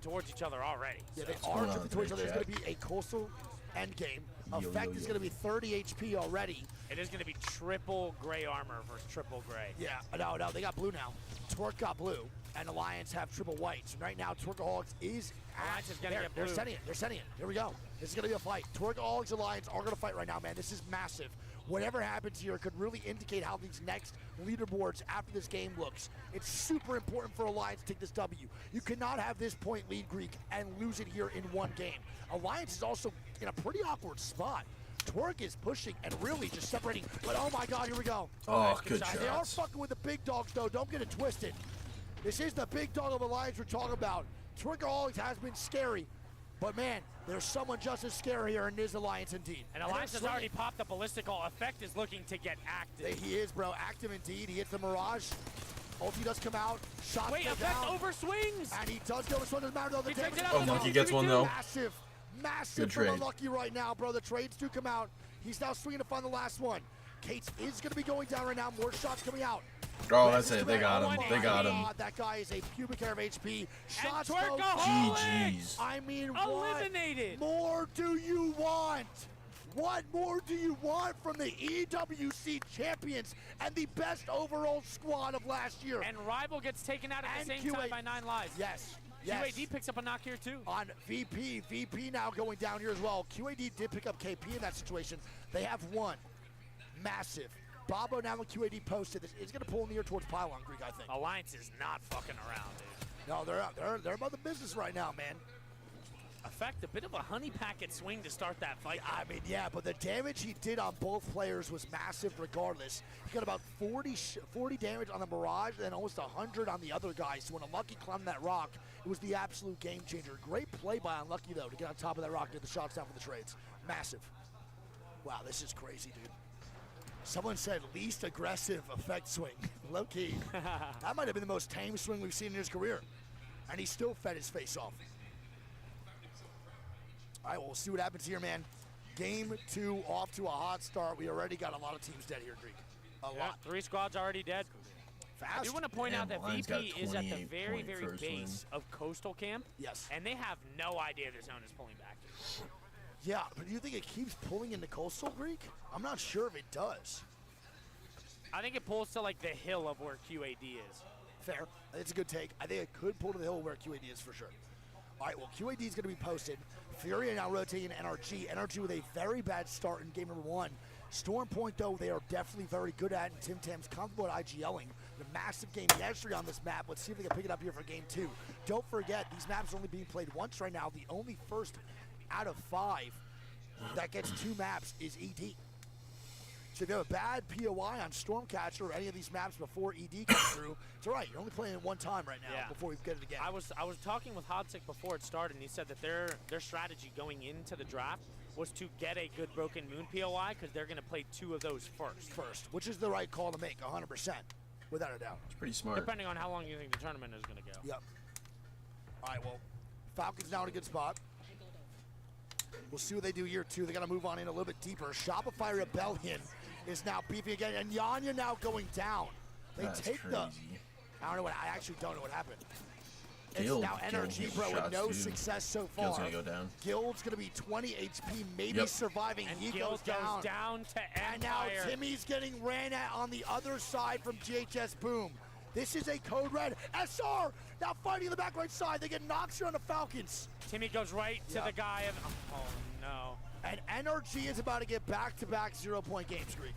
towards each other already. Yeah, they are drifting towards each other. There's going to be a Coastal endgame. Effect is going to be 30 HP already. It is going to be triple gray armor versus triple gray. Yeah, no, they got blue now. Twerk got blue, and Alliance have triple whites. Right now, Twerkaholics is Alliance is going to get blue. They're sending it. They're sending it. Here we go. This is going to be a fight. Twerkaholics Alliance are going to fight right now, man. This is massive. Whatever happens here could really indicate how these next leaderboards after this game looks. It's super important for Alliance to take this W. You cannot have this point lead, Greek, and lose it here in one game. Alliance is also in a pretty awkward spot. Twerk is pushing and really just separating, but oh my god, here we go. Oh, good shot. They are fucking with the big dogs, though. Don't get it twisted. This is the big dog of Alliance we're talking about. Twerkaholics has been scary, but man, there's someone just as scary here, and it is Alliance indeed. And Alliance has already popped the ballistical. Effect is looking to get active. He is, bro. Active indeed. He hits the Mirage. Ulti does come out. Shot Effect down. Overswings. And he does go overswing. Doesn't matter though. The damage. Oh, Unlucky gets one though. Massive from Unlucky right now, bro. The trades do come out. He's now swinging to find the last one. Cates is going to be going down right now. More shots coming out. Oh, that's it. They got him. They got him. That guy is a pubic hair of HP. Shots GG's. I mean, eliminated. What more do you want? What more do you want from the EWC champions and the best overall squad of last year? And Rival gets taken out at the same time by 9 lives. Yes. QAD picks up a knock here too. On VP. VP now going down here as well. QAD did pick up KP in that situation. They have one. Massive. Bobo now when QAD posted this is going to pull in the air towards Pylon, Greek, I think. Alliance is not fucking around, dude. No, they're about the business right now, man. Effect, a bit of a honey packet swing to start that fight. I mean, yeah, but the damage he did on both players was massive regardless. He got about 40 damage on the Mirage and then almost 100 on the other guys. So when Unlucky climbed that rock, it was the absolute game changer. Great play by Unlucky, though, to get on top of that rock and get the shots down for the trades. Massive. Wow, this is crazy, dude. Someone said least aggressive Effect swing. Low key. That might have been the most tame swing we've seen in his career. And he still fed his face off. All right, well, we'll see what happens here, man. Game 2 off to a hot start. We already got a lot of teams dead here, Greek. A lot. 3 squads already dead. Fast. I do want to point out that VP is at the very, very base of Coastal Camp. Yes. And they have no idea their zone is pulling back. Yeah, but do you think it keeps pulling into Coastal, Greek? I'm not sure if it does. I think it pulls to, like, the hill of where QAD is. Fair. It's a good take. I think it could pull to the hill where QAD is for sure. All right, well, QAD is going to be posted. Fury now rotating NRG. NRG with a very bad start in game number 1. Storm Point, though, they are definitely very good at, and Tim Tam's comfortable at IGLing. The massive game history on this map. Let's see if they can pick it up here for game 2. Don't forget, these maps are only being played once right now. The only first out of 5 that gets 2 maps is ED. So if you have a bad POI on Stormcatcher or any of these maps before ED comes through, it's all right. You're only playing it one time right now before we get it again. I was talking with Hodsick before it started, and he said that their strategy going into the draft was to get a good Broken Moon POI because they're going to play 2 of those first, which is the right call to make, 100%, without a doubt. It's pretty smart. Depending on how long you think the tournament is going to go. Yep. All right, well, Falcons now in a good spot. We'll see what they do here, too. They got to move on in a little bit deeper. Shopify Rebellion is now beefing again, and Yanya now going down. They take crazy. I actually don't know what happened. Guild, it's now NRG, bro, with no success so far. Guild's gonna go down. Guild's gonna be 20 HP, maybe surviving. And he Guild goes down to Empire. And now Timmy's getting ran at on the other side from GHS Boom. This is a code red. SR now fighting in the back right side. They get knocks here on the Falcons. Timmy goes right to the guy. Oh, no. And NRG is about to get back-to-back 0-point games, Greek.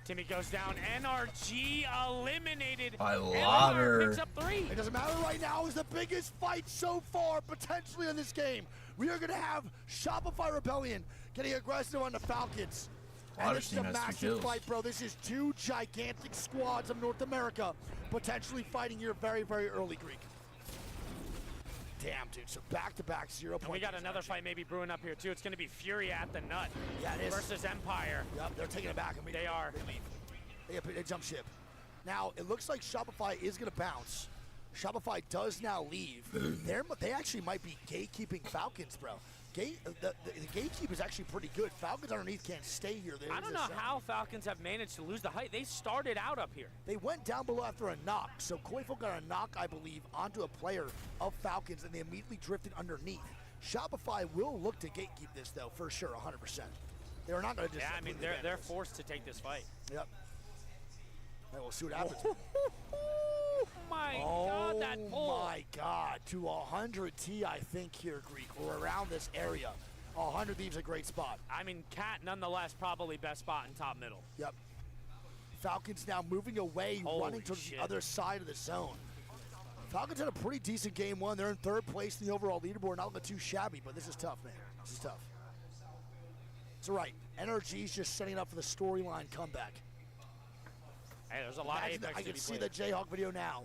Timmy goes down. NRG eliminated. By Lauder. Picks up 3. It doesn't matter right now. Is the biggest fight so far potentially in this game. We are going to have Shopify Rebellion getting aggressive on the Falcons. And it's a massive fight, bro. This is 2 gigantic squads of North America potentially fighting here very, very early, Greek. Damn, dude. So back-to-back 0-point. We got another fight maybe brewing up here, too. It's going to be Fury at the Nut. Yeah, it is. Versus Empire. Yep, they're taking it back. They are. They leave. They jump ship. Now, it looks like Shopify is going to bounce. Shopify does now leave. They actually might be gatekeeping Falcons, bro. the gatekeep is actually pretty good. Falcons underneath can't stay here. I don't know how Falcons have managed to lose the height. They started out up here. They went down below after a knock. So Koifel got a knock, I believe, onto a player of Falcons, and they immediately drifted underneath. Shopify will look to gatekeep this, though, for sure, 100%. They're not going to just... Yeah, I mean, they're forced to take this fight. Yep. All right, we'll see what happens. My God, that pull. Oh, my God. To 100 T, I think, here, Greek. We're around this area. 100 Thieves a great spot. I mean, Cat, nonetheless, probably best spot in top middle. Yep. Falcons now moving away, running towards the other side of the zone. Falcons had a pretty decent game one. They're in third place in the overall leaderboard. Not looking too shabby, but this is tough, man. This is tough. It's all right. NRG's just setting up for the storyline comeback. Hey, there's a lot of Apex I can to be see played. the Jayhawk video now.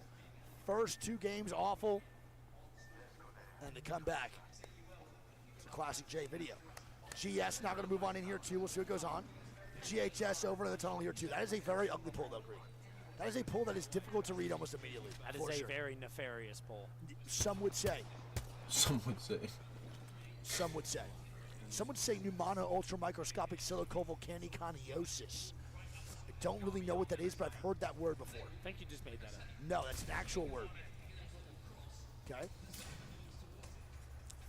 First 2 games awful, and they come back. It's a classic J video. GS not going to move on in here too. We'll see what goes on. GHS over in the tunnel here too. That is a very ugly pull though, Green. That is a pull that is difficult to read almost immediately. That is a very nefarious pull. Some would say. Some would say. Some would say. Some would say pneumono ultramicroscopic silicovolcaniconiosis. I don't really know what that is, but I've heard that word before. I think you just made that up. No, that's an actual word. Okay.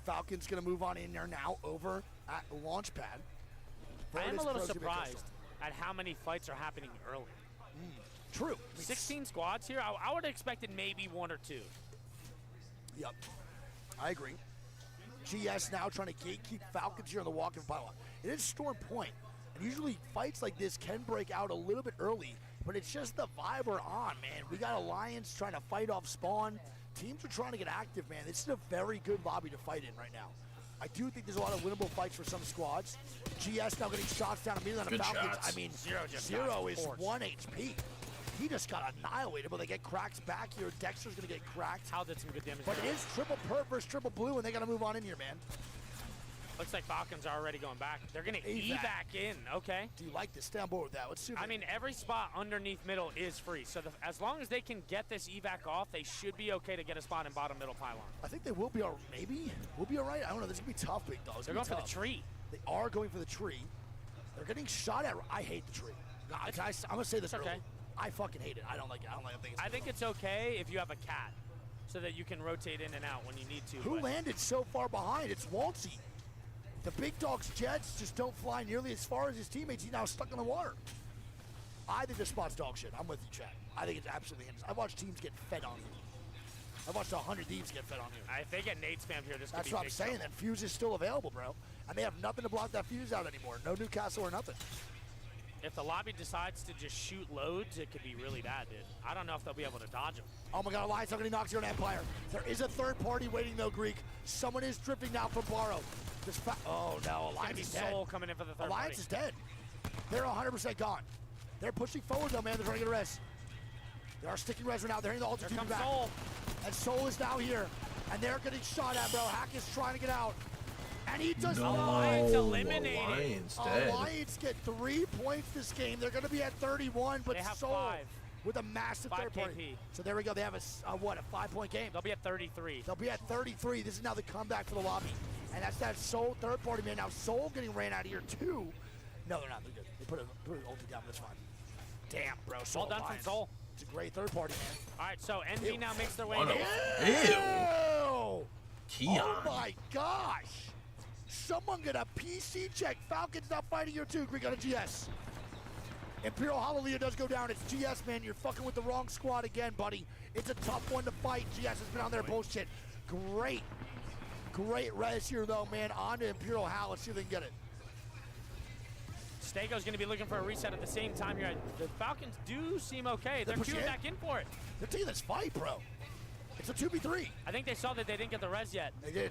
Falcons going to move on in there now over at Launchpad. I am a little surprised at how many fights are happening early. True. 16 squads here. I would have expected maybe 1 or 2. Yep. I agree. GS now trying to gatekeep Falcons here on the walk-in pylon. It is Storm Point, and usually fights like this can break out a little bit early, but it's just the vibe we're on, man. We got Alliance trying to fight off spawn. Teams are trying to get active, man. This is a very good lobby to fight in right now. I do think there's a lot of winnable fights for some squads. GS now getting shots down immediately on the Falcons. Shots. I mean, just Zero got is torched. 1 HP. He just got annihilated, but they get cracks back here. Dexter's going to get cracked. Hal did some good damage. But there. it is triple perp versus triple blue, and they got to move on in here, man. Looks like Falcons are already going back. They're going to Evac. evac in. Okay. Do you like this? Stay on board with that. Let's see. I mean, every spot underneath middle is free. So as long as they can get this evac off, they should be okay to get a spot in bottom middle pylon. I think they will be all maybe. We'll be all right. I don't know. This is going to be tough, big dogs. They're going for the tree. They are going for the tree. They're getting shot at. I hate the tree. I'm going to say this It's okay. early. I fucking hate it. I don't like it. I think it's okay if you have a cat so that you can rotate in and out when you need to. Who landed so far behind? It's Waltzy. The big dog's jets just don't fly nearly as far as his teammates. He's now stuck in the water. I think this spot's dog shit. I'm with you, Chad. I think it's absolutely heinous. I've watched teams get fed on here. I've watched 100 Thieves get fed on here. If they get nade spam here, this could That's be what I'm big saying. trouble. That fuse is still available, bro. And they have nothing to block that fuse out anymore. No Newcastle or nothing. If the lobby decides to just shoot loads, it could be really bad, dude. I don't know if they'll be able to dodge them. Oh my God, Alliance are getting knocked here on Empire. There is a third party waiting though, Greek. Someone is drifting now from Barrow. Oh no, Alliance is dead. Soul coming in for the third Alliance party. is dead. They're 100% gone. They're pushing forward though, man. They're trying to get a res. They are sticking res right now. They're hitting the Here altitude comes back. Soul. And Soul is now here. And they're getting shot at, bro. Hack is trying to get out. And he does not. Alliance eliminated. Alliance dead. Alliance get 3 points this game. They're going to be at 31, but They have Soul 5. with a massive 5 third party. KP. So there we go. They have a 5-point game. They'll be at 33. They'll be at 33. This is now the comeback for the lobby. And that's that Soul third party, man. Now Soul getting ran out of here too. No, they're not. They're good. They put an ulti down, but it's fine. Damn, bro. Soul Well done from Alliance. Soul. It's a great third party, man. All right, so NV now makes their way What in. a- Ew! Keon. Oh my gosh! Someone get a PC check. Falcons now fighting here too. Greek on a GS. Imperial Hallelujah does go down. It's GS, man. You're fucking with the wrong squad again, buddy. It's a tough one to fight. GS has been on their bullshit. Great res here, though, man. On to Imperial Hal. Let's see if they can get it. Stego's going to be looking for a reset at the same time here. The Falcons do seem okay. They're pushing queuing in. back in for it. They're taking this fight, bro. It's a 2v3. I think they saw that they didn't get the res yet. They did.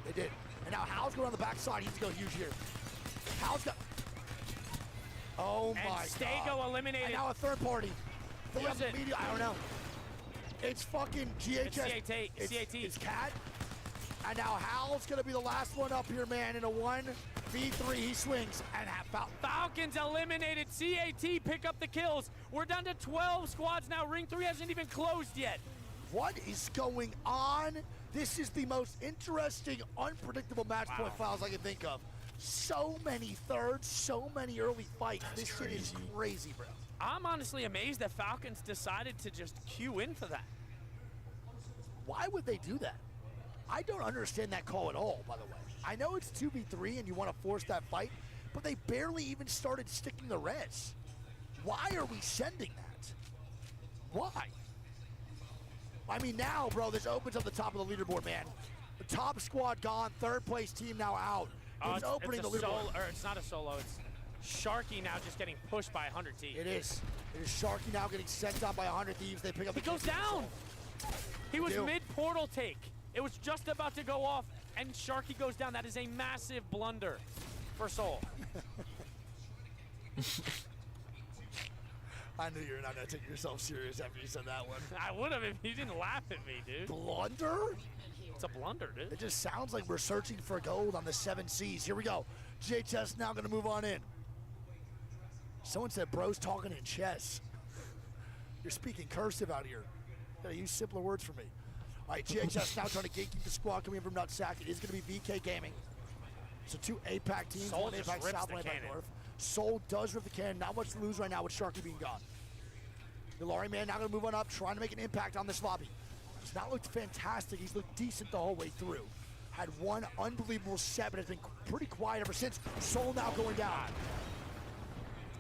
And now Hal's going on the backside. He needs to go huge here. Hal's got... Oh And my Stego God. eliminated. And now a third party. They Who have is it? media. I don't know. It's fucking GHS. It's CAT. CAT. It's Cat. And now Hal's going to be the last one up here, man. In a 1v3, he swings. And Falcons eliminated. CAT pick up the kills. We're down to 12 squads now. Ring 3 hasn't even closed yet. what is going on? This is the most interesting, unpredictable match point files I can think of. So many thirds, so many early fights. This shit is crazy, bro. I'm honestly amazed that Falcons decided to just queue in for that. Why would they do that? I don't understand that call at all, by the way. I know it's 2v3 and you want to force that fight, but they barely even started sticking the res. Why are we sending that? Why? I mean, now, bro, this opens up the top of the leaderboard, man. The top squad gone, third place team now out. It's opening the leaderboard. It's not a solo, it's Sharky now just getting pushed by 100 Thieves. It is. It is Sharky now getting sent down by 100 Thieves. They pick up He goes down. He was mid-portal take. It was just about to go off, and Sharky goes down. That is a massive blunder for Soul. I knew you were not going to take yourself serious after you said that one. I would have if you didn't laugh at me, dude. Blunder? It's a blunder, dude. It just sounds like we're searching for gold on the 7 Cs. Here we go. GHS now going to move on in. Someone said bro's talking in chess. You're speaking cursive out here. Gotta use simpler words for me. All right, GHS now trying to gatekeep the squad coming in from Nutsack. It is going to be VK Gaming. So 2 APAC teams, Soul 1 just APAC rips South, the 1 APAC cannon. North. Soul does rip the cannon. Not much to lose right now with Sharky being gone. The Lari man now going to move on up, trying to make an impact on this lobby. He's not looked fantastic. He's looked decent the whole way through. Had one unbelievable set, but has been pretty quiet ever since. Soul now going down.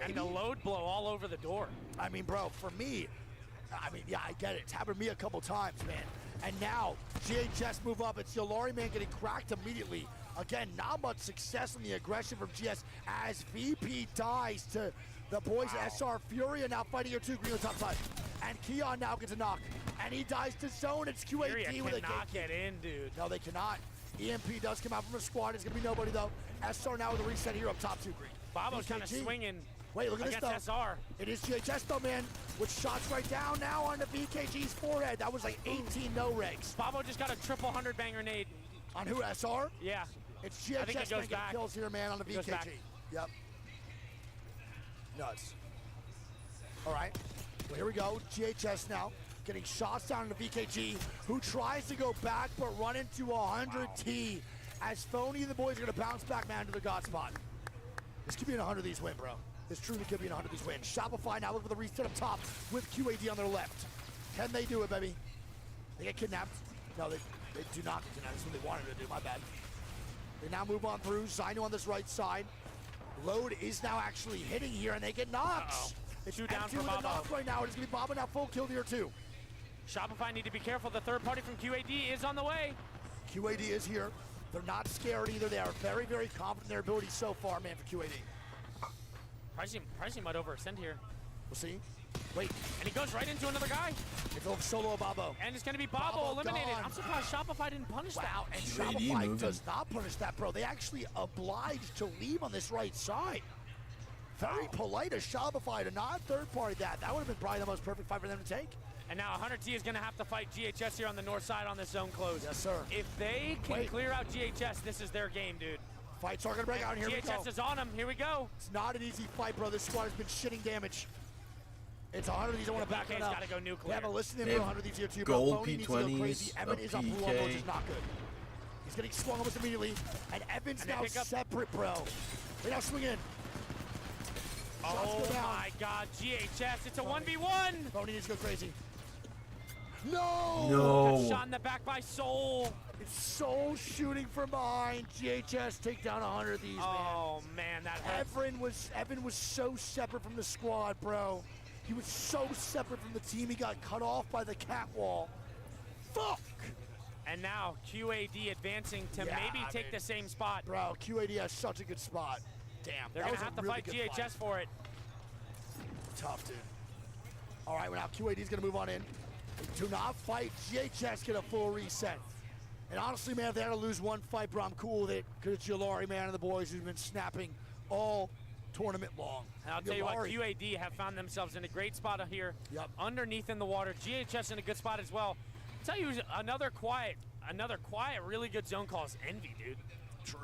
And the load blow all over the door. I mean, bro, for me, yeah, I get it. It's happened to me a couple times, man. And now, GHS move up. It's Yolari man getting cracked immediately. Again, not much success in the aggression from GS as VP dies to the boys at SR. Furia now fighting here too, green on top side. And Keon now gets a knock. And he dies to zone. It's QAD Furia with a cannot get in, dude. No, they cannot. EMP does come out from a squad. It's going to be nobody, though. SR now with a reset here up top 2 green. Babo's kind of swinging. Wait, look at this, though. SR. It is GHS, though, man, with shots right down now on the VKG's forehead. That was like 18 no-regs. Babo just got a triple 100-bang grenade. On who, SR? Yeah. It's GHS getting kills here, man, on the VKG. Yep. Nuts. All right. Well, here we go. GHS now getting shots down in the VKG, who tries to go back but run into 100T. As Phony and the boys are going to bounce back, man, to the God spot. This could be an 100 of these win, bro. This truly could be an 100 of these win. Shopify now looking for the reset up top with QAD on their left. Can they do it, baby? They get kidnapped. No, they do not get kidnapped. That's what they wanted to do. My bad. They now move on through. Zaino on this right side. Load is now actually hitting here, and they get knocked. It's 2 down for with a Babo. knock right now. It's going to be Babo now full kill here, too. Shopify need to be careful. The third party from QAD is on the way. QAD is here. They're not scared either. They are very, very confident in their abilities so far, man, for QAD. Pricing might overextend here. We'll see. Wait. And he goes right into another guy. It's a solo Babo. And it's going to be Babo eliminated. Gone. I'm surprised Shopify didn't punish that. Wow, and QAD Shopify moving. does not punish that, bro. They actually obliged to leave on this right side. Very polite of Shopify to not third party that. That would have been probably the most perfect fight for them to take. And now 100T is going to have to fight GHS here on the north side on this zone close. Yes, sir. If they can clear out GHS, this is their game, dude. Fights are going to break out, and here we go. GHS is on him. Here we go. It's not an easy fight, bro. This squad has been shitting damage. It's 100 of these. I want to back it up. Got to go nuclear. They have a listen in They for have 100 of these here, too. gold Phony needs to go crazy. P20s, Evan a is on blue on, PK. which is not good. He's getting swung almost immediately. And Evan's And they now pick up- separate, bro. They now swing in. Shots Oh go down. my God, GHS, it's a 1v1. Phony needs to go crazy. No! No. Shot in the back by Soul. It's Soul shooting from behind. GHS take down 100 of these, man. Oh man, that hurts. Evan was so separate from the squad, bro. He was so separate from the team. He got cut off by the cat wall. Fuck! And now QAD advancing to Yeah, maybe I take mean- the same spot. Bro, QAD has such a good spot. Damn, They're that gonna was a have to really fight good GHS fight. for it. Tough, dude. All right, well, now QAD's gonna move on in. Do not fight. GHS get a full reset. And honestly, man, if they had to lose one fight, bro, I'm cool with it. Because it's Yolari, man, and the boys who've been snapping all tournament long. And I'll tell you what, Yolari. QAD have found themselves in a great spot here. Yep. Underneath in the water. GHS in a good spot as well. I'll tell you, another quiet, really good zone call is Envy, dude.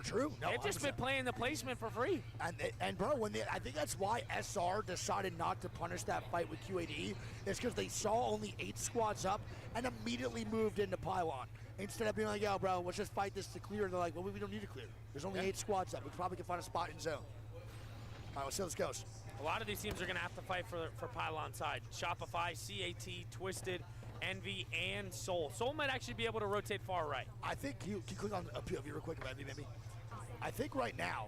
True. No, They've just 100%. been playing the placement for free. And bro, I think that's why SR decided not to punish that fight with QAD, is because they saw only 8 squads up and immediately moved into pylon. Instead of being like, yo, bro, let's just fight this to clear. They're like, well, we don't need to clear. There's only 8 squads up. We probably can find a spot in zone. All right, let's see how this goes. A lot of these teams are going to have to fight for pylon side. Shopify, CAT, Twisted, Envy, and Soul. Soul might actually be able to rotate far right. I think, can you click on a POV real quick of Envy, maybe? I think right now,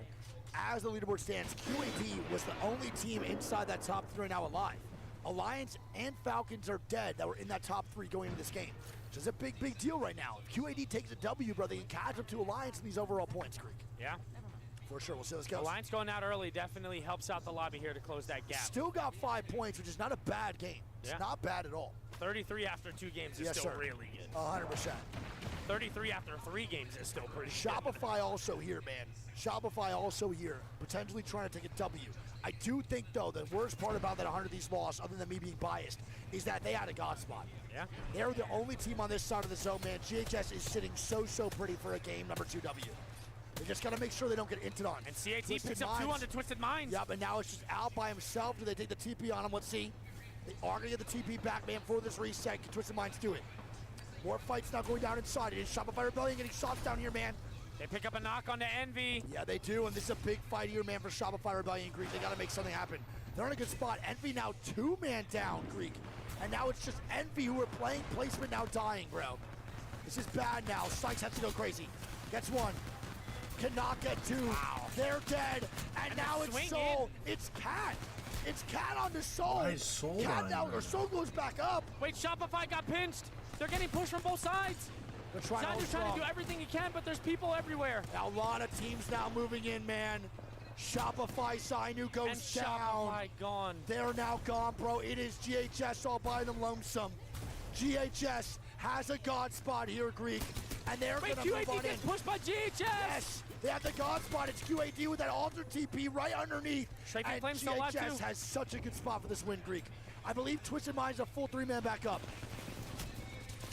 as the leaderboard stands, QAD was the only team inside that top 3 right now alive. Alliance and Falcons are dead that were in that top 3 going into this game. Which is a big deal right now. If QAD takes a W, bro, they can catch up to Alliance in these overall points, Greek. Yeah. For sure, we'll see how this goes. Alliance going out early definitely helps out the lobby here to close that gap. Still got 5 points, which is not a bad game. It's not bad at all. 33 after 2 games is still really good. 100%. 33 after 3 games is still pretty good. Shopify also here, man. Shopify also here, potentially trying to take a W. I do think, though, the worst part about that 100 of these loss, other than me being biased, is that they had a God spot. Yeah. They're the only team on this side of the zone, man. GHS is sitting so pretty for a game number 2 W. They just got to make sure they don't get inted on. And CAT Twisted picks up Minds. 2 on the Twisted Minds. Yep, and now it's just out by himself. Do they take the TP on him? Let's see. They are going to get the TP back, man, for this reset. Can Twisted Minds do it? More fights now going down inside. It is Shopify Rebellion getting shots down here, man. They pick up a knock on the Envy. Yeah, they do, and this is a big fight here, man, for Shopify Rebellion Greek. They got to make something happen. They're in a good spot. Envy now 2-man down, Greek. And now it's just Envy who are playing placement now dying, bro. This is bad now. Sykes has to go crazy. Gets 1. Cannot get 2. Wow. They're dead. And now it's swing Soul. It's Cat. It's Cat on the Soul. Why is Soul Cat dying now, right or Soul goes back up. Wait, Shopify got pinched. They're getting pushed from both sides. They're trying to hold Sinu's trying to strong. do everything he can, but there's people everywhere. Now, a lot of teams now moving in, man. Shopify Sinu goes And down. Shopify gone. They're now gone, bro. It is GHS all by them lonesome. GHS has a God spot here, Greek. And they're Wait, going to move on QAD in. gets pushed by GHS. Yes, they have the God spot. It's QAD with that alter TP right underneath. Strafing And Flame's still alive, GHS too. has such a good spot for this win, Greek. I believe Twisted Mind's a full 3-man back up.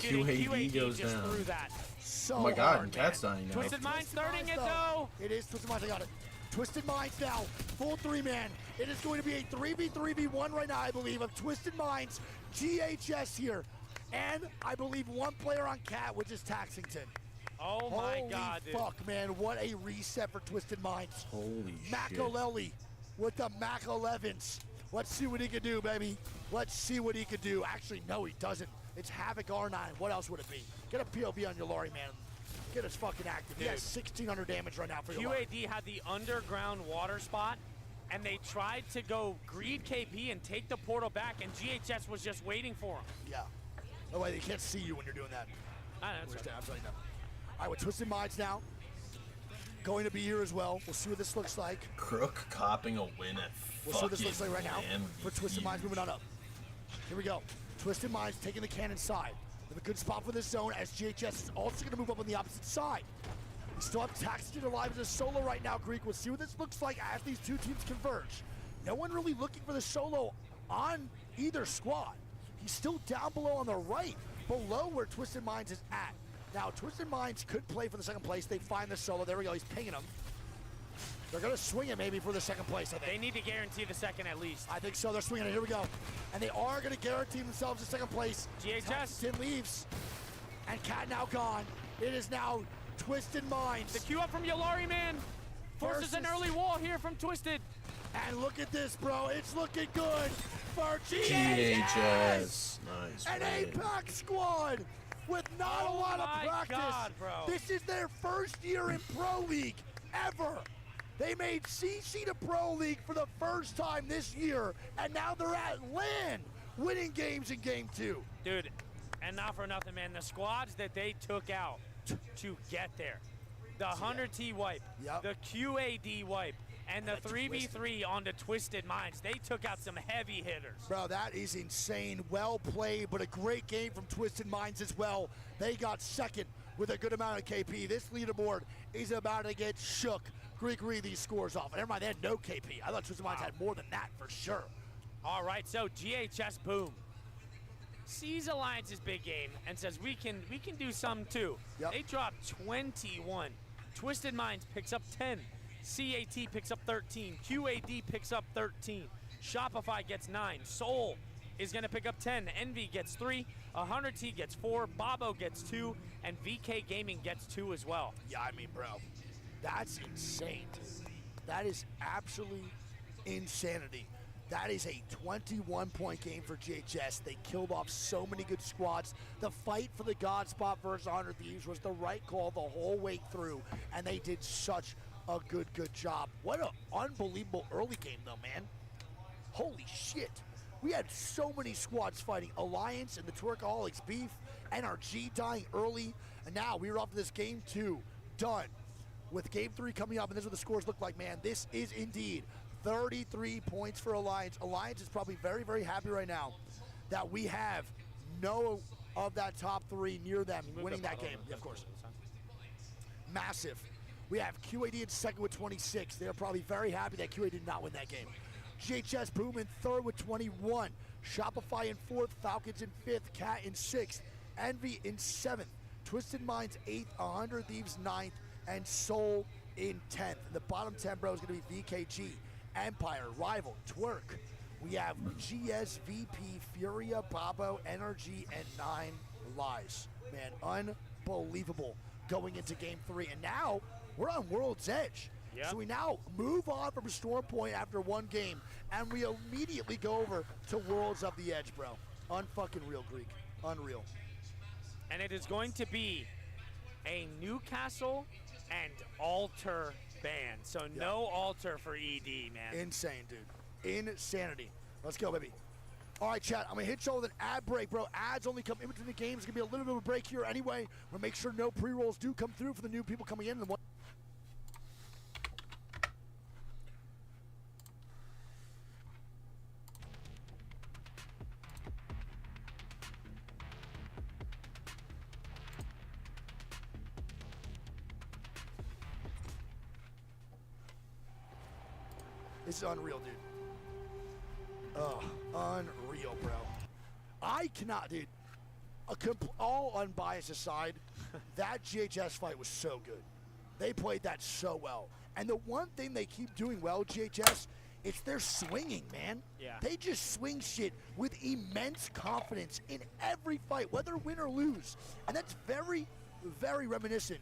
Dude, QAD goes just down. threw that. So Oh my God, hard, and Cat's man. dying now. Twisted Minds starting it, though. It is Twisted Minds, I got it. Twisted Minds now, full 3-man. It is going to be a 3v3v1 right now, I believe, of Twisted Minds, GHS here. And I believe 1 player on Cat, which is Taxington. Oh my Holy God, dude. fuck, man, what a reset for Twisted Minds. Holy shit. Makaleli with the Mac 11s. Let's see what he can do, baby. Let's see what he can do. Actually, no, he doesn't. It's Havoc R9. What else would it be? Get a POV on your Lori, man. Get us fucking active. He has 1,600 damage right now for your Lori. QAD had the underground water spot, and they tried to go greed KP and take the portal back, and GHS was just waiting for him. Yeah. No way, they can't see you when you're doing that. I know, that's I'm telling you now. All right, with Twisted Minds now. Going to be here as well. We'll see what this looks like. Crook copping a win at We'll see what this looks like right now MVP. for Twisted Minds moving on up. Here we go. Twisted Minds taking the cannon side. With a good spot for this zone as GHS is also going to move up on the opposite side. We still have Taxington alive as a solo right now, Greek. We'll see what this looks like as these 2 teams converge. No one really looking for the solo on either squad. He's still down below on the right, below where Twisted Minds is at. Now, Twisted Minds could play for the 2nd place. They find the solo. There we go. He's pinging him. They're going to swing it maybe for the 2nd place, I think. They need to guarantee the 2nd at least. I think so. They're swinging it. Here we go. And they are going to guarantee themselves the 2nd place. GHS. Tim leaves. And Cat now gone. It is now Twisted Minds. The queue up from Yolari, man. Forces an Versus- early wall here from Twisted. And look at this, bro. It's looking good for GHS. Nice. An win. Apex squad with not a lot of my practice. God, bro. This is their first year in Pro League ever. They made CC to Pro League for the first time this year, and now they're at LAN, winning games in Game 2. Dude, and not for nothing, man. The squads that they took out to get there. The 100T wipe, Yep. the QAD wipe, and the And the 3v3 on the Twisted Minds. They took out some heavy hitters. Bro, that is insane. Well played, but a great game from Twisted Minds as well. They got 2nd with a good amount of KP. This leaderboard is about to get shook. Greek read these scores off. And never mind, they had no KP. I thought Twisted Minds had more than that for sure. All right, so GHS boom sees Alliance's big game and says we can do some too. Yep. They dropped 21 Twisted Minds picks up 10. CAT picks up 13. QAD picks up 13. Shopify gets 9. Soul is going to pick up 10. Envy gets 3. 100T gets 4. Bobo gets 2. And VK Gaming gets 2 as well. Yeah, I mean, bro, that's insane, dude. That is absolutely insanity. That is a 21-point game for GHS. They killed off so many good squads. The fight for the God spot versus 100 Thieves was the right call the whole way through, and they did such a good job. What an unbelievable early game, though, man. Holy shit. We had so many squads fighting. Alliance and the Twerkaholics beef, NRG dying early, and now we're off to this game 2. Done. With game 3 coming up, and this is what the scores look like, man. This is indeed 33 points for Alliance. Alliance is probably very happy right now that we have no of that top 3 near them winning that game. Yeah, of course. Massive. We have QAD in second with 26. They're probably very happy that QAD did not win that game. GHS Boom in third with 21. Shopify in fourth. Falcons in fifth. Cat in sixth. Envy in seventh. Twisted Minds 8th. 100 Thieves 9th. And Soul in 10th. The bottom 10, bro, is going to be VKG, Empire, Rival, Twerk. We have GSVP, Furia, Bobo, NRG, and 9 Lies. Man, unbelievable going into game 3. And now we're on World's Edge. Yep. So we now move on from Storm Point after 1 game, and we immediately go over to Worlds of the Edge, bro. Unfucking real, Greek. Unreal. And it is going to be a Newcastle and Alter ban. So yep. No Alter for ED, man. Insane, dude. Insanity. Let's go, baby. All right, chat, I'm going to hit y'all with an ad break, bro. Ads only come in between the games. It's going to be a little bit of a break here anyway. We'll make sure no pre-rolls do come through for the new people coming in. This is unreal, dude. Oh, unreal, bro. I cannot, dude. All unbiased aside, that GHS fight was so good. They played that so well. And the one thing they keep doing well, GHS, it's their swinging, man. Yeah. They just swing shit with immense confidence in every fight, whether win or lose. And that's very reminiscent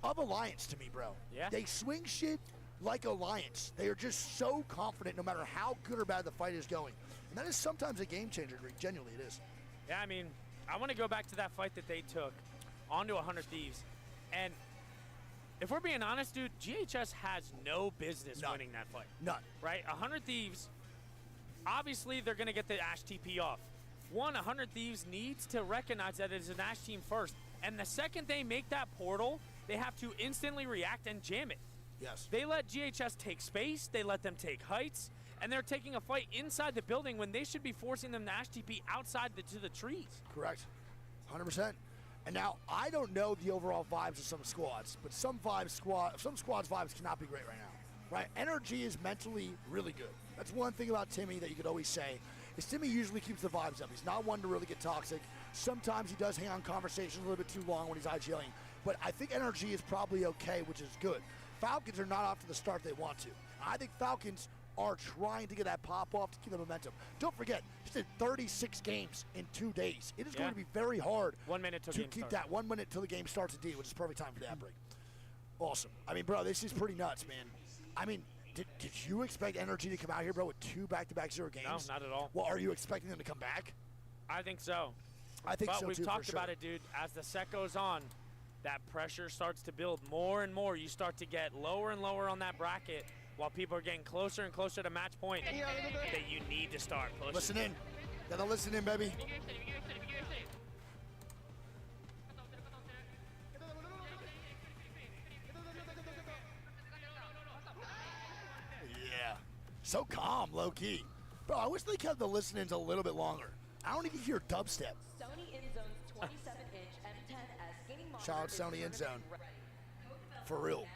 of Alliance to me, bro. Yeah. They swing shit like Alliance. They are just so confident no matter how good or bad the fight is going. And that is sometimes a game changer, Greek. Genuinely, it is. Yeah, I mean, I want to go back to that fight that they took onto 100 Thieves. And if we're being honest, dude, GHS has no business winning that fight. None. Right? 100 Thieves, obviously they're going to get the Ash TP off. 100 Thieves needs to recognize that it is an Ash team first. And the second they make that portal, they have to instantly react and jam it. Yes. They let GHS take space, they let them take heights, and they're taking a fight inside the building when they should be forcing them to Ash TP outside to the trees. Correct. 100%. And now, I don't know the overall vibes of some squads, but some squads' vibes cannot be great right now. Right? Energy is mentally really good. That's one thing about Timmy that you could always say, is Timmy usually keeps the vibes up. He's not one to really get toxic. Sometimes he does hang on conversations a little bit too long when he's IGLing. But I think Energy is probably okay, which is good. Falcons are not off to the start they want to. I think Falcons are trying to get that pop off to keep the momentum. Don't forget, just did 36 games in 2 days. It is going to be very hard 1 minute to keep that 1 minute till the game starts indeed, which is perfect time for the ad break. Awesome. I mean, bro, this is pretty nuts, man. I mean, did you expect Energy to come out here, bro, with 2 back-to-back 0 games? No, not at all. Well, are you expecting them to come back? I think so. I think so, too, But we've talked about it, dude. As the set goes on, that pressure starts to build more and more. You start to get lower and lower on that bracket while people are getting closer and closer to match point that you need to start pushing. Listen in. Gotta listen in, baby. Yeah. So calm, low-key. Bro, I wish they kept the listen-ins a little bit longer. I don't even hear dubstep. Sony InZone's 27-inch M10S gaming monitor. Shout out Sony InZone. For real.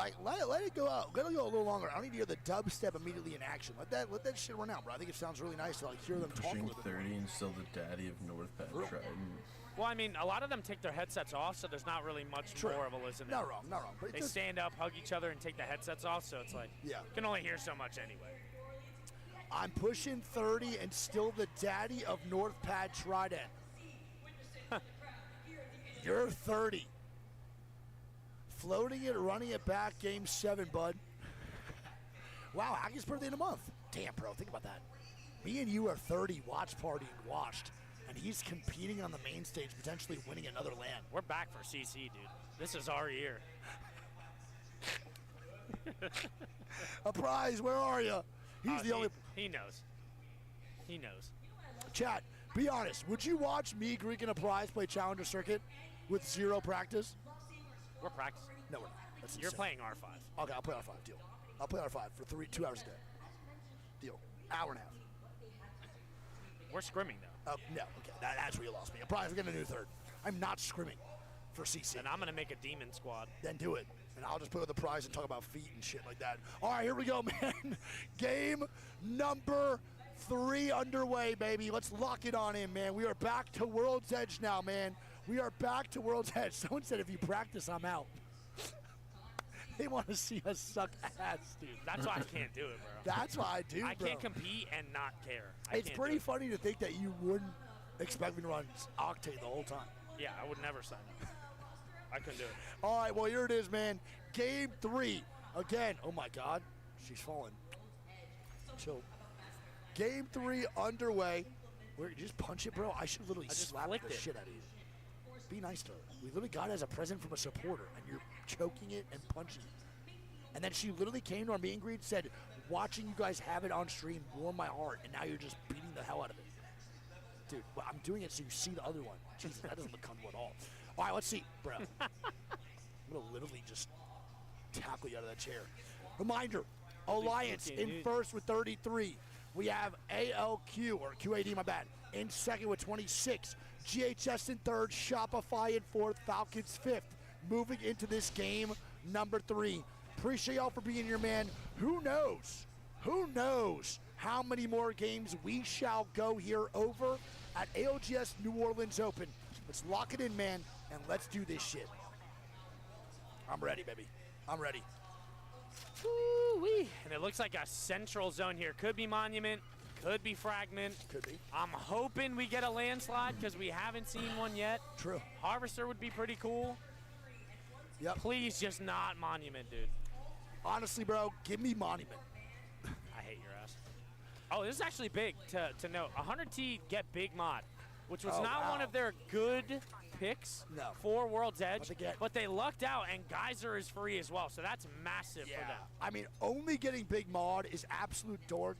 Like, let it go out. Let it go a little longer. I don't need to hear the dubstep immediately in action. Let that shit run out, bro. I think it sounds really nice to like hear them talk a Pushing little bit more. 30 and still the daddy of North Pad Trident. Well, I mean, a lot of them take their headsets off, so there's not really much more of a listen. Not wrong, not wrong. But They stand up, hug each other, and take the headsets off, so it's like, Yeah. you can only hear so much anyway. I'm pushing 30 and still the daddy of North Pad Trident. You're 30. Floating it, running it back, game 7, bud. Wow, Hackie's birthday in a month. Damn, bro, think about that. Me and you are 30, watch party and washed, and he's competing on the main stage, potentially winning another LAN. We're back for CC, dude. This is our year. A prize, where are you? He's the only. He knows. He knows. Chat, be honest. Would you watch me, Greek, and a prize play Challenger Circuit with 0 practice? We're practicing. No, we're not. That's You're insane. playing R5. Okay, I'll play R5. Deal. I'll play R5 for 2 hours a day. Deal. Hour and a half. We're scrimming, though. No. Okay, that's where you lost me. A prize. We're getting a new third. I'm not scrimming for CC. And I'm going to make a demon squad. Then do it. And I'll just play with the prize and talk about feet and shit like that. All right, here we go, man. Game number 3 underway, baby. Let's lock it on in, man. We are back to World's Edge now, man. We are back to World's Edge. Someone said if you practice, I'm out. They want to see us suck ass, dude. That's why I can't do it, bro. That's why I do, I bro. can't compete and not care. It's pretty funny to think that you wouldn't expect me to run Octane the whole time. Yeah, I would never sign up. I couldn't do it. All right, well, here it is, man. Game 3. Again, oh, my God. She's falling. Chill. Game 3 underway. Where, you just punch it, bro? I should literally slap the shit out of you. Be nice to her. We literally got it as a present from a supporter, and you're choking it and punching it. And then she literally came to our meet and greet and said, watching you guys have it on stream warmed my heart, and now you're just beating the hell out of it. Dude, well, I'm doing it so you see the other one. Jesus, that doesn't look comfortable at all. All right, let's see, bro. I'm going to literally just tackle you out of that chair. Reminder, Alliance in first with 33. We have ALQ, or QAD, my bad, in second with 26. GHS in third, Shopify in fourth, Falcons fifth. Moving into this game, number 3. Appreciate y'all for being here, man. Who knows? Who knows how many more games we shall go here over at ALGS New Orleans Open. Let's lock it in, man, and let's do this shit. I'm ready, baby. I'm ready. Woo-wee. And it looks like a central zone here. Could be Monument, could be Fragment. Could be. I'm hoping we get a landslide because we haven't seen one yet. True. Harvester would be pretty cool. Yep. Please just not Monument, dude. Honestly, bro, give me Monument. I hate your ass. Oh, this is actually big to note. 100T get big mod, which was not one of their good picks for World's Edge, but they lucked out, and Geyser is free as well, so that's massive for them. I mean, only getting big mod is absolute dog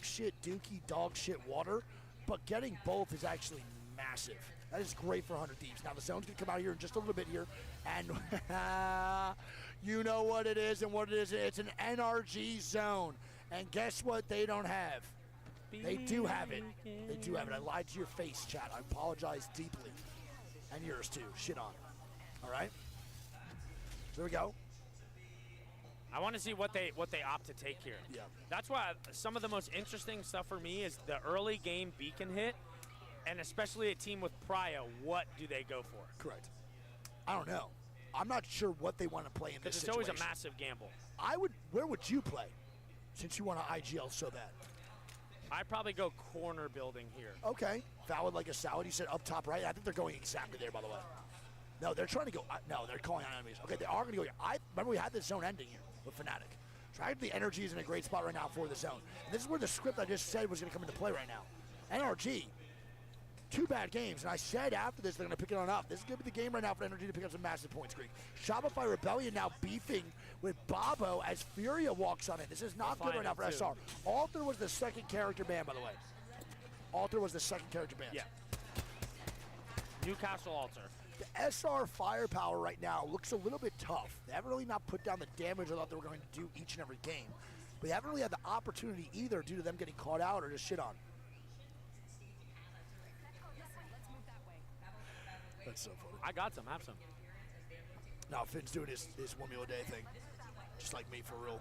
shit dookie, dog shit water, but getting both is actually massive. That is great for 100 Thieves. Now, the zone's going to come out here in just a little bit here, and you know what it is and what it is. It's an NRG zone, and guess what they don't have? They do have it. They do have it. I lied to your face, chat. I apologize deeply. And yours, too. Shit on. All right? So there we go. I want to see what they opt to take here. Yeah. That's why some of the most interesting stuff for me is the early game beacon hit, and especially a team with Prio, what do they go for? Correct. I don't know. I'm not sure what they want to play in this situation. It's always a massive gamble. Where would you play, since you want to IGL so bad? I'd probably go corner building here. Okay. Valid like a salad. You said up top right. I think they're going exactly there, by the way. No, they're trying to go. No, they're calling on enemies. Okay, they are going to go here. I remember we had this zone ending here with Fnatic. So I think the energy is in a great spot right now for the zone. And this is where the script I just said was going to come into play right now. NRG, 2 bad games. And I said after this they're going to pick it on up. This is going to be the game right now for NRG to pick up some massive points, Greek. Shopify Rebellion now beefing with Bobo as Furia walks on it. This is not good right now for SR. Alter was the second character ban, by the way. Alter was the second character ban. Yeah. Newcastle Alter. The SR firepower right now looks a little bit tough. They haven't really not put down the damage I thought they were going to do each and every game. But they haven't really had the opportunity either due to them getting caught out or just shit on. That's so funny. I got some. Have some. Now Finn's doing his one meal a day thing, just like me for real.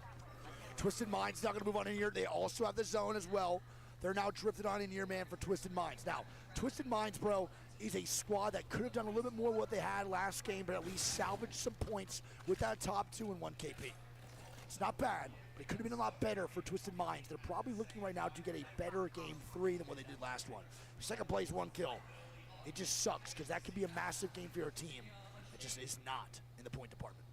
Twisted Mind's not going to move on in here. They also have the zone as well. They're now drifted on in here, man, for Twisted Minds. Now, Twisted Minds, bro, is a squad that could have done a little bit more what they had last game, but at least salvaged some points with that top 2 and 1 KP. It's not bad, but it could have been a lot better for Twisted Minds. They're probably looking right now to get a better game 3 than what they did last one. Second place, 1 kill. It just sucks because that could be a massive game for your team. It just is not in the point department.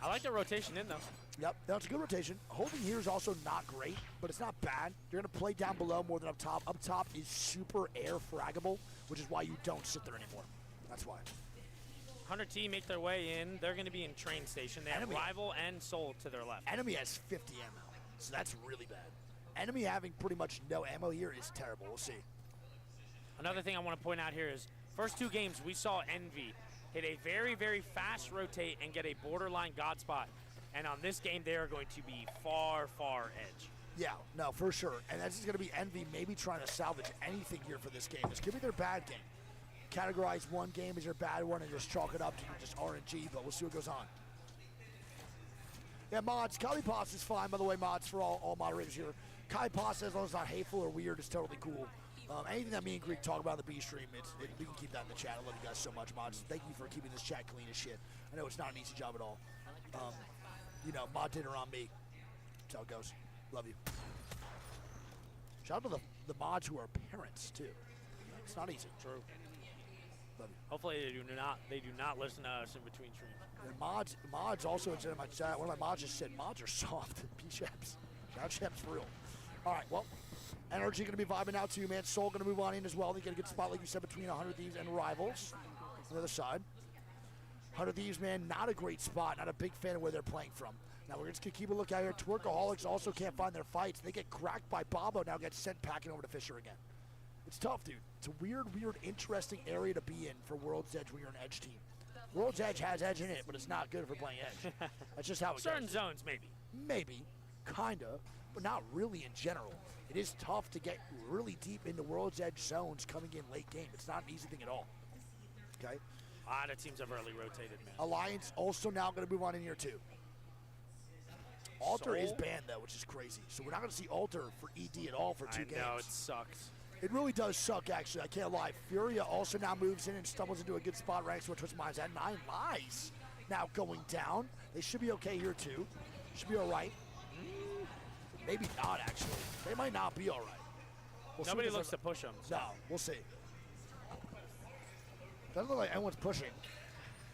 I like the rotation in, though. Yep, that's a good rotation. Holding here is also not great, but it's not bad. You're going to play down below more than up top. Up top is super air fraggable, which is why you don't sit there anymore. That's why. 100T make their way in. They're going to be in train station. They have Rival and Soul to their left. Enemy has 50 ammo, so that's really bad. Enemy having pretty much no ammo here is terrible. We'll see. Another thing I want to point out here is first 2 games we saw Envy hit a very, very fast rotate and get a borderline god spot. And on this game, they are going to be far, far edge. Yeah, no, for sure. And that's just going to be Envy maybe trying to salvage anything here for this game. This could be their bad game. Categorize one game as your bad one and just chalk it up to just RNG, but we'll see what goes on. Yeah, mods. Kali Pasta is fine, by the way, mods, for all moderators here. Kali Pasta, as long as it's not hateful or weird, is totally cool. Anything that me and Greek talk about in the B stream, we can keep that in the chat. I love you guys so much, mods. Thank you for keeping this chat clean as shit. I know it's not an easy job at all. You know, mod dinner on me. That's how it goes. Love you. Shout out to the mods who are parents too. It's not easy. True. Love you. Hopefully they do not listen to us in between streams. And mods also in my chat. One of my mods just said mods are soft. P-Chaps. Shout out Chaps for real. All right, well, Energy going to be vibing out too, man. Soul going to move on in as well. They get a good spot, like you said, between 100 Thieves and Rivals. On the other side. 100 Thieves, man, not a great spot. Not a big fan of where they're playing from. Now we're just going to keep a look out here. Twerkaholics also can't find their fights. They get cracked by Bobo, now gets sent packing over to Fisher again. It's tough, dude. It's a weird, interesting area to be in for World's Edge when you're an Edge team. World's Edge has Edge in it, but it's not good for playing Edge. That's just how it goes. Certain zones, maybe. Maybe, kind of, but not really in general. It is tough to get really deep into World's Edge zones coming in late game. It's not an easy thing at all. Okay? A lot of teams have early rotated, man. Alliance also now going to move on in here too. Alter Soul? is banned though, which is crazy. So we're not going to see Alter for ED at all for 2 games. I know, it sucks. It really does suck, actually. I can't lie. Furia also now moves in and stumbles into a good spot ranks where Twitch Minds at 9 lives. Now going down. They should be okay here too. Should be all right. Maybe not, actually. They might not be all right. We'll Nobody looks to push them. So. No, we'll see. Doesn't look like anyone's pushing.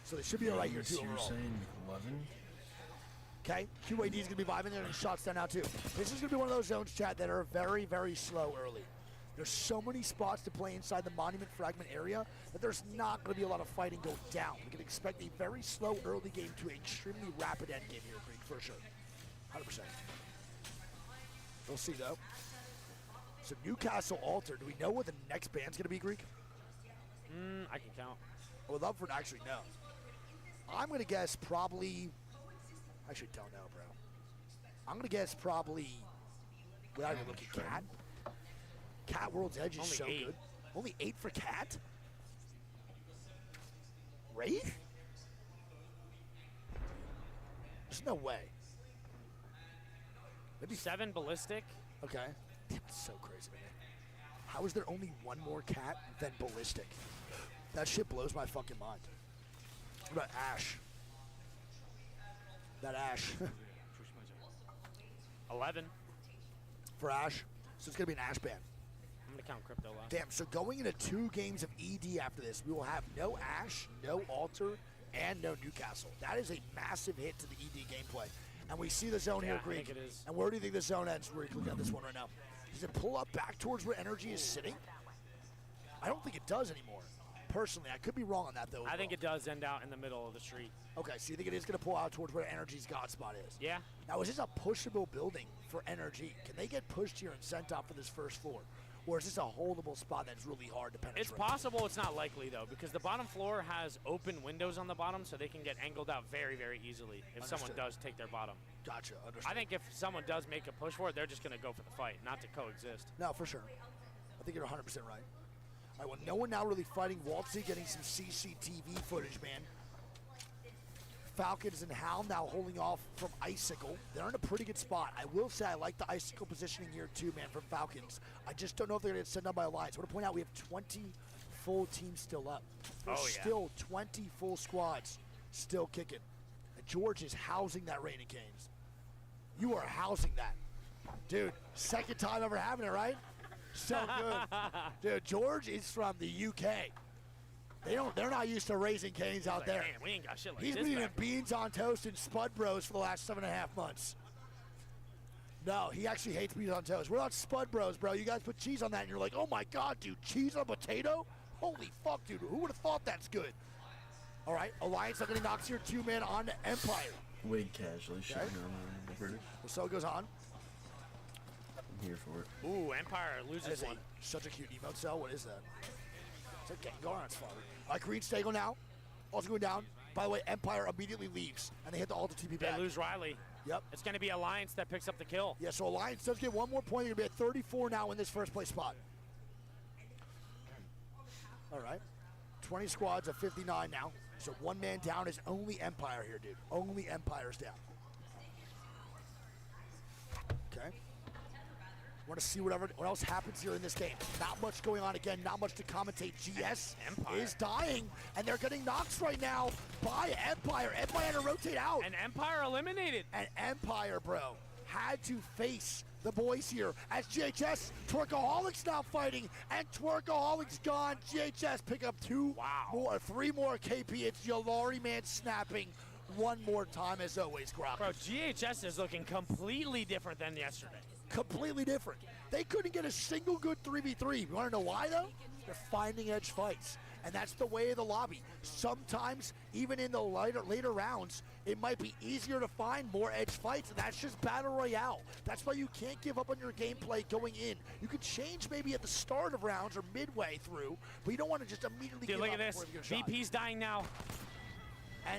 So they should be all right here too You're overall. saying 11? Okay, QAD is going to be vibing there and shots down now too. This is going to be one of those zones, chat, that are very, very slow early. There's so many spots to play inside the Monument Fragment area that there's not going to be a lot of fighting going down. We can expect a very slow early game to an extremely rapid end game here, Greek, for sure. 100%. We'll see, though. So Newcastle Alter, do we know what the next band's going to be, Greek? I can count. I would love for it to actually know. I'm going to guess probably... I actually don't know, bro. I'm going to guess probably... without even looking, Cat. Cat World's Edge is Only so 8. good. Only 8 for Cat? Wraith? There's no way. Maybe 7 Ballistic. Okay. Damn, it's so crazy, man. How is there only one more Cat than Ballistic? That shit blows my fucking mind. What about Ash? That Ash. 11. For Ash. So it's going to be an Ash ban. I'm going to count Crypto last. Damn, so going into 2 games of ED after this, we will have no Ash, no Alter, and no Newcastle. That is a massive hit to the ED gameplay. And we see the zone here, Greek. I think it is. And where do you think the zone ends? We're looking at this one right now. Does it pull up back towards where Energy is sitting? I don't think it does anymore. Personally, I could be wrong on that, though. I think it does end out in the middle of the street. Okay, so you think it is going to pull out towards where Energy's god spot is? Yeah. Now, is this a pushable building for Energy? Can they get pushed here and sent off for this first floor? Or is this a holdable spot that's really hard to penetrate? It's possible. It's not likely, though, because the bottom floor has open windows on the bottom, so they can get angled out very, very easily if someone does take their bottom. Gotcha, understood. I think if someone does make a push for it, they're just going to go for the fight, not to coexist. No, for sure. I think you're 100% right. All right, well, no one now really fighting. Waltzy getting some CCTV footage, man. Falcons and Hound now holding off from Icicle. They're in a pretty good spot. I will say I like the Icicle positioning here too, man, from Falcons. I just don't know if they're going to get sent down by Alliance. I want to point out we have 20 full teams still up. There's still 20 full squads still kicking. And George is housing that Rain Canes. You are housing that. Dude, second time ever having it, right? So good. Dude, George is from the UK. They're not used to raising canes out there. Man, we ain't got shit like He's this been eating back. beans on toast and Spud Bros for the last 7.5 months. No, he actually hates beans on toast. We're not Spud Bros, bro. You guys put cheese on that and you're like, oh my God, dude, cheese on a potato? Holy fuck, dude. Who would have thought that's good? All right, Alliance not getting knocks here. 2-man on to Empire. Wade casually shooting on the British. So it goes on. I'm here for it. Ooh, Empire That loses is one. such a cute emote cell. What is that? It's a Gengar on its father. All right, Green Stagel now. Also going down. By the way, Empire immediately leaves, and they hit the Alta TP They back. lose Riley. Yep. It's going to be Alliance that picks up the kill. Yeah, so Alliance does get one more point. They're going to be at 34 now in this first place spot. All right. 20 squads of 59 now. So 1 man down is only Empire here, dude. Only Empire's down. Okay. Want to see what else happens here in this game. Not much going on again. Not much to commentate. GS Empire is dying, and they're getting knocks right now by Empire. Empire had to rotate out. And Empire eliminated. And Empire, bro, had to face the boys here as GHS, Twerkaholics now fighting, and Twerkaholics gone. GHS pick up 3 more KP. It's Yalari man snapping one more time as always, Grop. Bro, GHS is looking completely different than yesterday. Completely different. They couldn't get a single good 3v3. You want to know why, though? They're finding edge fights. And that's the way of the lobby. Sometimes, even in the later rounds, it might be easier to find more edge fights, and that's just Battle Royale. That's why you can't give up on your gameplay going in. You could change maybe at the start of rounds or midway through, but you don't want to just immediately Dude, give look up at this. before you get a shot. VP's dying now.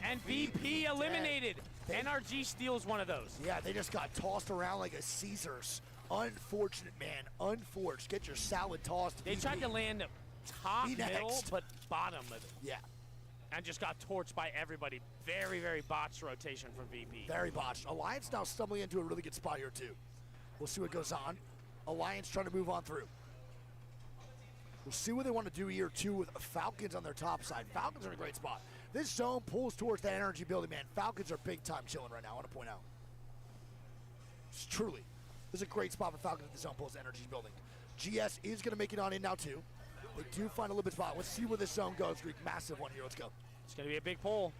And VP dead. eliminated. NRG steals one of those. Yeah, they just got tossed around like a Caesars. Unfortunate, man. Unfortunate. Get your salad tossed. They tried to land top Be middle, next. but bottom of it. Yeah, And just got torched by everybody. Very, very botched rotation from VP. very botched. Alliance now stumbling into a really good spot here, too. We'll see what goes on. Alliance trying to move on through. We'll see what they want to do here, too, with Falcons on their top side. Falcons are in a great spot. This zone pulls towards that energy building, man. Falcons are big time chilling right now, I want to point out. It's truly. This is a great spot for Falcons if the zone pulls the energy building. GS is going to make it on in now, too. They do find a little bit spot. Let's see where this zone goes, Greek. Massive one here. Let's go. It's going to be a big pull.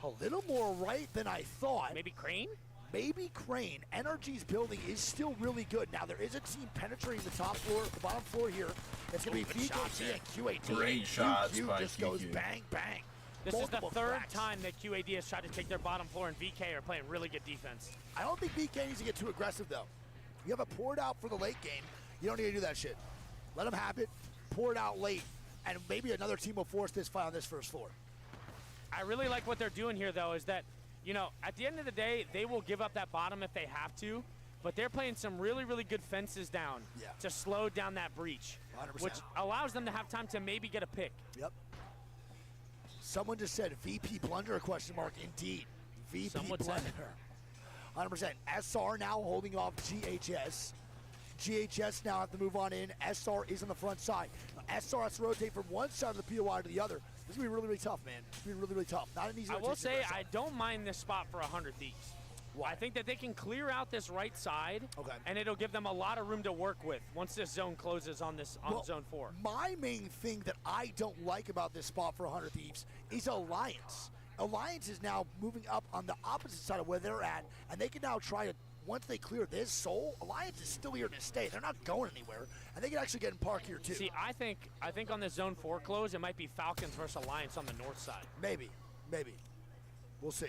A little more right than I thought. Maybe Crane? Maybe Crane. Energy's building is still really good. Now, there is a team penetrating the top floor, the bottom floor here. It's going to be good shots VKT and QAT. Great shots QQ by just goes QQ. bang, bang. This is the Multiple third cracks. time that QAD has tried to take their bottom floor, and VK are playing really good defense. I don't think VK needs to get too aggressive, though. You have it poured out for the late game. You don't need to do that shit. Let them have it, pour it out late, and maybe another team will force this fight on this first floor. I really like what they're doing here, though, is that, you know, at the end of the day, they will give up that bottom if they have to, but they're playing some really, really good fences down to slow down that breach, 100%. which allows them to have time to maybe get a pick. Yep. Someone just said VP blunder, question mark. Indeed. VP Someone said blunder. 100%. SR now holding off GHS. GHS now have to move on in. SR is on the front side. Now, SR has to rotate from one side of the POI to the other. This is going to be really, really tough, man. It's going to be really, really tough. Not an easy I will rotation say for SR. I don't mind this spot for 100 Thieves. Why? I think that they can clear out this right side, Okay. and it'll give them a lot of room to work with once this zone closes on zone 4. My main thing that I don't like about this spot for 100 Thieves is Alliance. Alliance is now moving up on the opposite side of where they're at, and they can now try to, once they clear this soul, Alliance is still here to stay. They're not going anywhere, and they can actually get in park here too. See, I think on the zone 4 close, it might be Falcons versus Alliance on the north side. Maybe. We'll see.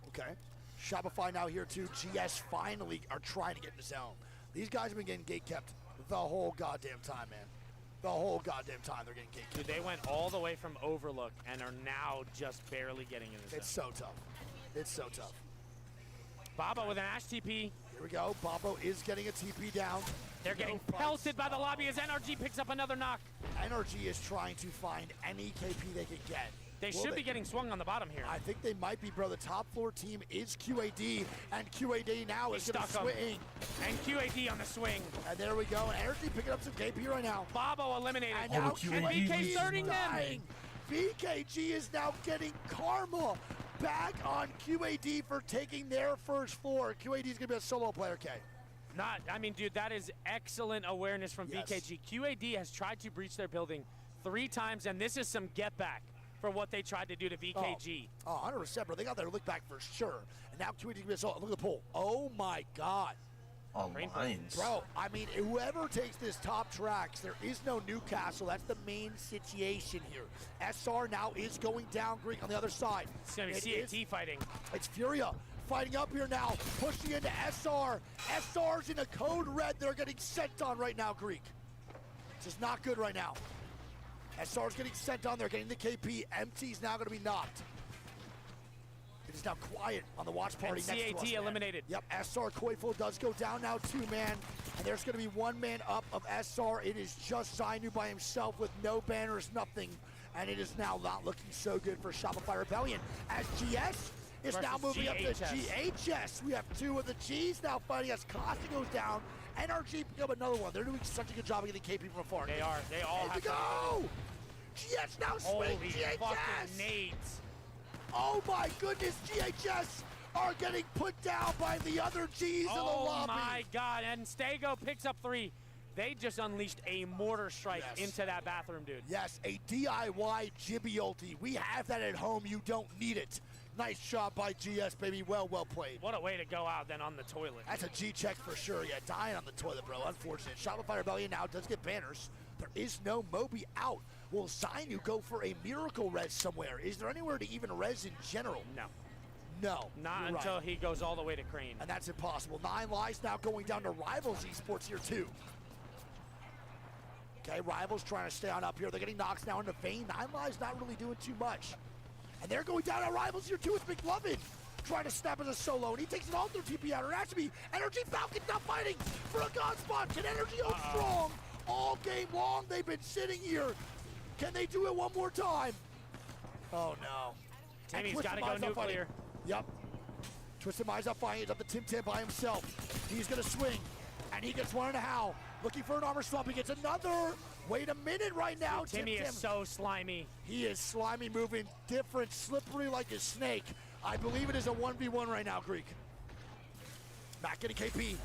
Okay. Shopify now here too. GS finally are trying to get in the zone. These guys have been getting gate kept the whole goddamn time, man. The whole goddamn time they're getting gate kept. Dude, they went all the way from Overlook and are now just barely getting in the zone. It's so tough. It's so tough. Baba with an Ash TP. Here we go. Babo is getting a TP down. They're getting No pelted by fucks. the lobby as NRG picks up another knock. NRG is trying to find any KP they can get. They should be getting swung on the bottom here. I think they might be, bro. The top floor team is QAD, and QAD now is going to swing. And QAD on the swing. And there we go. And Energy picking up some KP right now. Bobo eliminated. And now QAD BK starting them. BKG is now getting karma back on QAD for taking their first floor. QAD is going to be a solo player, K. I mean, dude, that is excellent awareness from BKG. QAD has tried to breach their building 3 times, and this is some get back for what they tried to do to BKG. Oh, 100%, bro. They got their look back for sure. And now QAD is going to be a solo. Look at the pull. Oh, my God. Lines. Bro, I mean, whoever takes this top tracks, there is no Newcastle. That's the main situation here. SR now is going down Greek on the other side. It's going to be CAT fighting. It's Furia fighting up here now, pushing into SR. SR's in a code red. They're getting sent on right now, Greek. This is not good right now. SR's getting sent on. They're getting the KP. MT's now going to be knocked. It is now quiet on the watch party and next to us, CAT eliminated. Yep, SR Koiful does go down now 2-man, and there's going to be 1 man up of SR. It is just Zainu by himself with no banners, nothing, and it is now not looking so good for Shopify Rebellion as GS is now moving up to GHS. We have 2 of the Gs now fighting as Costa goes down. NRG pick up another one. They're doing such a good job of getting KP from afar. They are. They all have to go. GS now swing. GHS. Fucking nades. Oh my goodness, GHS are getting put down by the other Gs in the lobby. Oh my God, and Stego picks up 3. They just unleashed a mortar strike into that bathroom, dude. Yes, a DIY Jibby ulti. We have that at home, you don't need it. Nice job by GS, baby, well played. What a way to go out then on the toilet. That's a G check for sure, yeah, dying on the toilet, bro, unfortunate. Shopify Rebellion now does get banners. There is no Moby out. Will Zainu go for a miracle res somewhere? Is there anywhere to even res in general? No. No. Not until he goes all the way to Crane. And that's impossible. 9 Lives now going down to Rivals Esports here too. Okay, Rivals trying to stay on up here. They're getting knocks now into Vayne. 9 Lives not really doing too much. And they're going down on Rivals here too with McLovin. Trying to snap as a solo, and he takes it all through TP out. It has to be Energy Falcons now fighting for a god spot. Can Energy hold strong all game long? They've been sitting here. Can they do it one more time? Oh no. Timmy's got to go nuclear. Yep. Twisted Mind's up fighting. It's up to Tim by himself. He's going to swing, and he gets 1 and a how. Looking for an armor swap. He gets another. Wait a minute right now. Dude, Timmy is so slimy. He is slimy, moving different, slippery like a snake. I believe it is a 1v1 right now, Greek. Matt getting KP.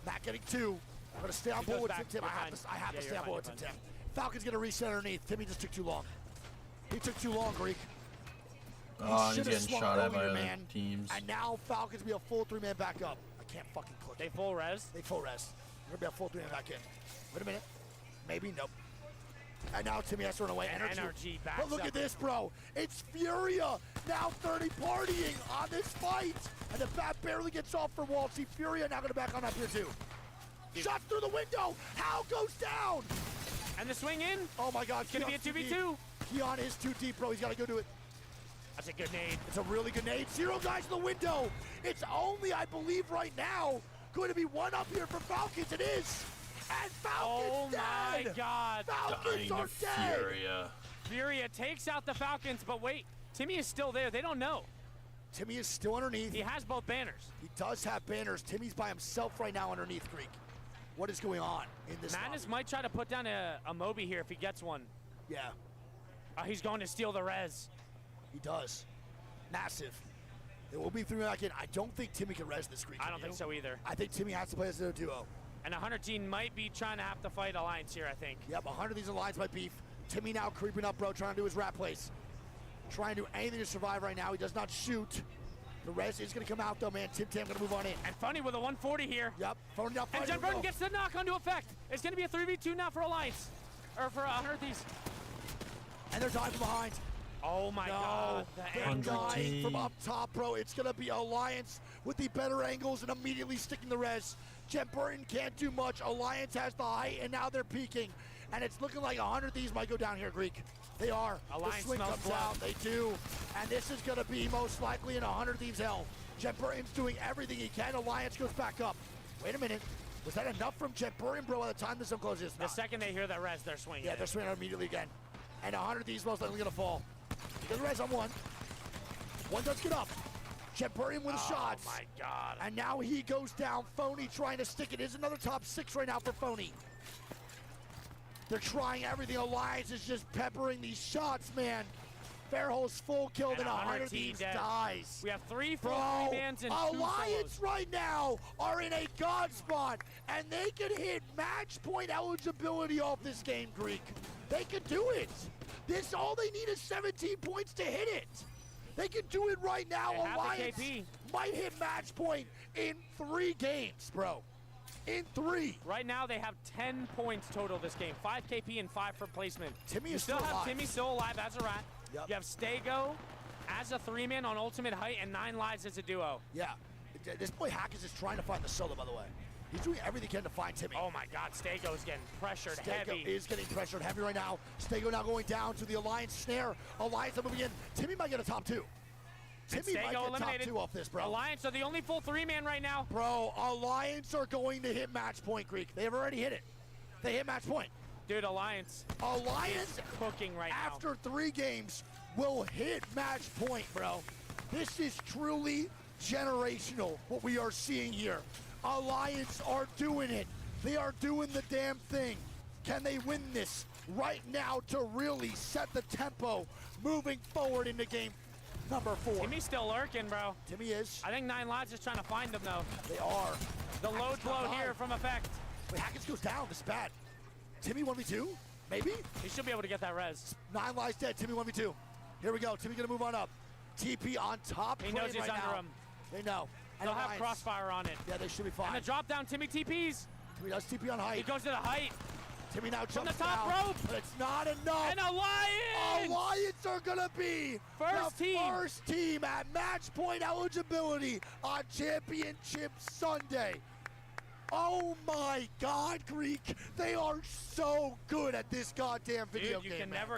Matt getting 2. I'm going to stay on board with Tim. I have to stay on board with Tim. Falcon's going to reset underneath. Timmy just took too long. He took too long, Greek. Oh, he's getting shot at by other teams. And now Falcons be a full 3-man back up. I can't fucking click. They full res? They full res. They're going to be a full 3-man back in. Wait a minute. Maybe, nope. And now Timmy has to run away. Energy backs But look at this, bro. It's Furia now 30 partying on this fight. And the Fat barely gets off for wall. See, Furia now going to back on up here too. Shots through the window. How goes down? And the swing in. Oh my God. It's going to be a 2v2. Keon is too deep, bro. He's got to go do it. That's a good nade. It's a really good nade. 0 guys in the window. It's only, I believe, right now, going to be 1 up here for Falcons. It is. And Falcons dead. Oh my God. Falcons are dead. Furia takes out the Falcons, but wait, Timmy is still there. They don't know. Timmy is still underneath. He has both banners. He does have banners. Timmy's by himself right now underneath, Greek. What is going on in this Madness lobby? might try to put down a Moby here if he gets one. Yeah. He's going to steal the res. He does. Massive. It will be 3 back in. I don't think Timmy can res this, Greek. I don't think so either. I think Timmy has to play as a duo. And 100 team might be trying to have to fight Alliance here, I think. Yep, 100 of these Alliance might beef. Timmy now creeping up, bro, trying to do his rat plays. Trying to do anything to survive right now. He does not shoot. The res is going to come out, though, man. Tim Tam going to move on in. And Funny with a 140 here. Yep, Funny now fighting. And Jen Burton gets the knock onto effect. It's going to be a 3v2 now for Alliance. Or for 100 Thieves. And they're dying from behind. Oh my God. They're dying from up top, bro. It's going to be Alliance with the better angles and immediately sticking the res. Jen Burton can't do much. Alliance has the height, and now they're peeking. And it's looking like 100 Thieves might go down here, Greek. They are. Alliance the swing comes out. They do. And this is going to be most likely in 100 Thieves hell. Jen Burton's doing everything he can. Alliance goes back up. Wait a minute. Was that enough from Jen Burton, bro, by the time this closes? The second they hear that res, they're swinging. Yeah, they're swinging immediately again. And 100 Thieves most likely going to fall. Gets the res on one. One does get up. Jetpurian with the shots. Oh my God. And now he goes down. Phony trying to stick it. Is another top 6 right now for Phony. They're trying everything. Alliance is just peppering these shots, man. Fairhole's full kill, then 100 Thieves dies. We have 3 full Bro, three-mans and 2 Alliance solos. right now are in a god spot, and they can hit match point eligibility off this game, Greek. They can do it. All they need is 17 points to hit it. They can do it right now. They have the Alliance KP. might hit match point in 3 games, bro. In 3. Right now, they have 10 points total this game. 5 KP and 5 for placement. Timmy you is still still have alive. Timmy still alive as a rat. Yep. You have Stego as a 3-man on ultimate height and 9 lives as a duo. Yeah. This boy Hack is just trying to find the solo, by the way. He's doing everything he can to find Timmy. Oh my God, Stego's getting pressured Stego heavy. is getting pressured heavy right now. Stego now going down to the Alliance snare. Alliance are moving in. Timmy might get a top 2. Timmy might get eliminated. top 2 off this, bro. Alliance are the only full 3-man right now. Bro, Alliance are going to hit match point, Greek. They have already hit it. They hit match point. Dude, Alliance Alliance, cooking right now. after 3 games, will hit match point, bro. This is truly generational, what we are seeing here. Alliance are doing it. They are doing the damn thing. Can they win this right now to really set the tempo moving forward into game number 4? Timmy's still lurking, bro. Timmy is. I think 9 lives is trying to find him, though. They are. The load Hackett's blow not here high. from Effect. Wait, Hackett goes down. This is bad. Timmy 1v2? Maybe? He should be able to get that res. 9 lives dead. Timmy 1v2. Here we go. Timmy gonna move on up. TP on top. He knows Crane he's right under now. him. They know. And They'll have Alliance. crossfire on it. Yeah, they should be fine. And the drop down, Timmy TPs. Timmy does TP on height. He goes to the height. Timmy now jumps From the top down, rope. but it's not enough. And Alliance! Alliance are gonna be First the team. first team at match point eligibility on Championship Sunday. Oh my God, Greek! They are so good at this goddamn video Dude, you game, can man. never